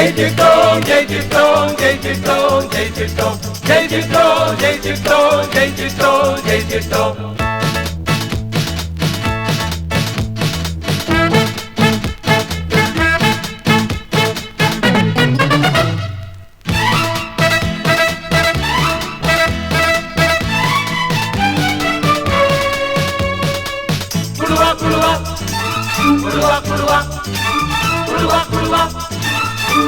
ஜெயிச்சிட்டோம் ஜெயிச்சிட்டோம் ஜெயிச்சிட்டோம் ஜெயிச்சிட்டோம் ஜெயிச்சிட்டோம் ஜெயிச்சிட்டோம் ஜெயிச்சிட்டோம் ஜெயிச்சிட்டோம். குழுவா குழுவா குழுவா குழுவா குழுவா குழுவா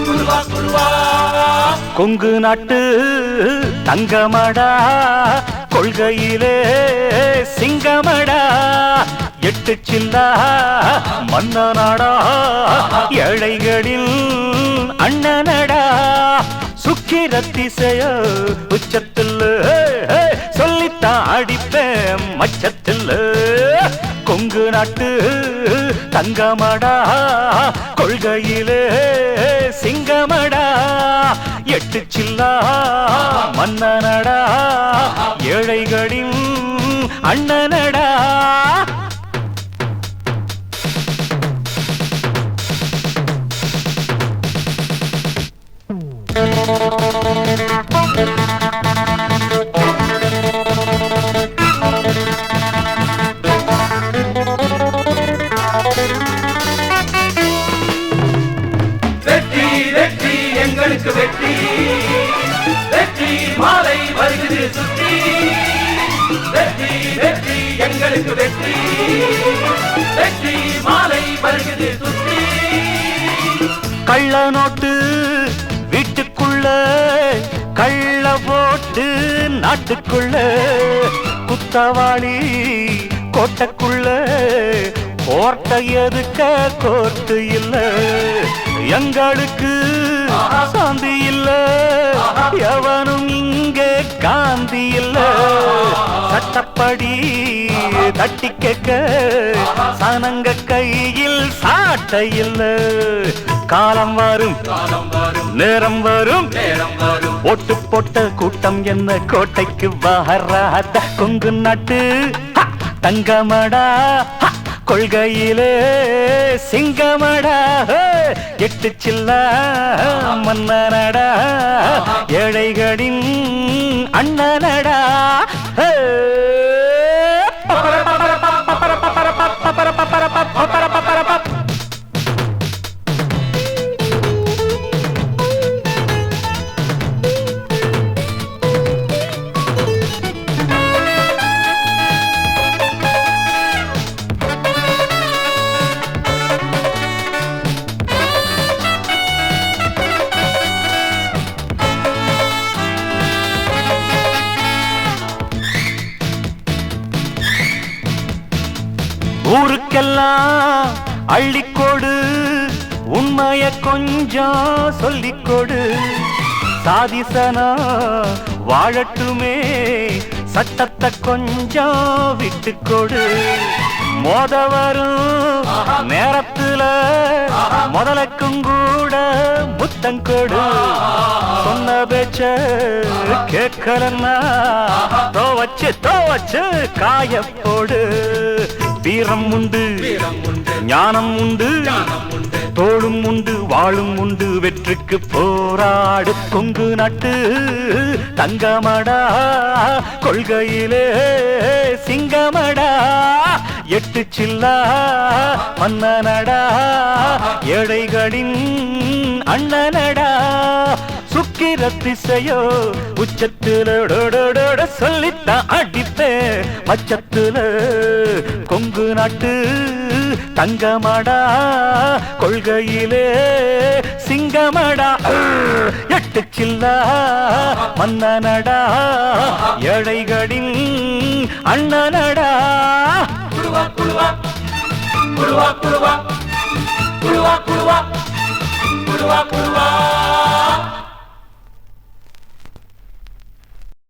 குழுவா குழுவா. கொங்கு நாட்டு தங்கமடா, கொள்கையிலே சிங்கமடா, எட்டு சில்லா மன்னனடா, ஏழைகளில் அண்ணனடா, சுக்கிரத்திசைய உச்சத்தில் சொல்லித்தான் அடிப்பேன் மச்சத்தில். கொங்கு நாட்டு தங்கமடா, கொள்கையிலே சிங்கமடா, எட்டு சில்லா மன்னனடா, ஏழைகளின் அண்ணனடா. வெற்றி வெற்றி எங்களுக்கு வெற்றி, வெற்றி மாலை வருகிறது சுற்றி. வெற்றி வெற்றி எங்களுக்கு வெற்றி, வெற்றி மாலை வருகிறது சுற்றி. கள்ள நோட்டு வீட்டுக்குள்ள, கள்ள போட்டு நாட்டுக்குள்ள, குத்தவாளி கோட்டைக்குள்ள, கோர்ட்டை எதுக்க கோர்ட்டு இல்ல, எங்களுக்கு சாந்தி இல்ல, எவனும் இங்கே காந்தி இல்ல. சட்டப்படி தட்டி கேட்க சனங்க கையில் சாட்டை இல்ல. காலம் வரும் நேரம் வரும், ஓட்டு போட்ட கூட்டம் என்ன கோட்டைக்கு வராத. கொங்கு நாட்டு தங்கமடா, கொள்கையிலே சிங்கமடா, எட்டு சில்லா மன்னனடா, ஏழைகளின் அண்ணனடா. ஊருக்கெல்லாம் அள்ளிக்கொடு, உண்மைய கொஞ்சம் சொல்லிக்கொடு, சாதிசனா வாழட்டுமே, சட்டத்தை கொஞ்சம் விட்டுக்கொடு. மோத வரும் நேரத்துல முதலுக்கும் கூட முத்தங்கொடு. சொன்ன பேச்ச கேட்கலன்னா தோவச்சு காயப்போடு. வீரம் உண்டு ஞானம் உண்டு, தோளும் உண்டு வாளும் உண்டு, வெற்றிக்கு போராடு. கொங்கு நாட்டு தங்கமடா, கொள்கையிலே சிங்கமடா, எட்டு சில்லா மன்னனடா, ஏழைகளின் அண்ணனடா, சுக்கிரத்திசையோ உச்சத்துல சொல்லித்தான் அடிப்பே மச்சத்துல. கொங்கு நாட்டு தங்கமடா, கொள்கையிலே சிங்கமடா, எட்டு சில்லா மன்னனடா, ஏழைகளின் அண்ணனடா. குழுவா குழுவா குழுவா குழுவா குழுவா குழுவா குழுவா குழுவா.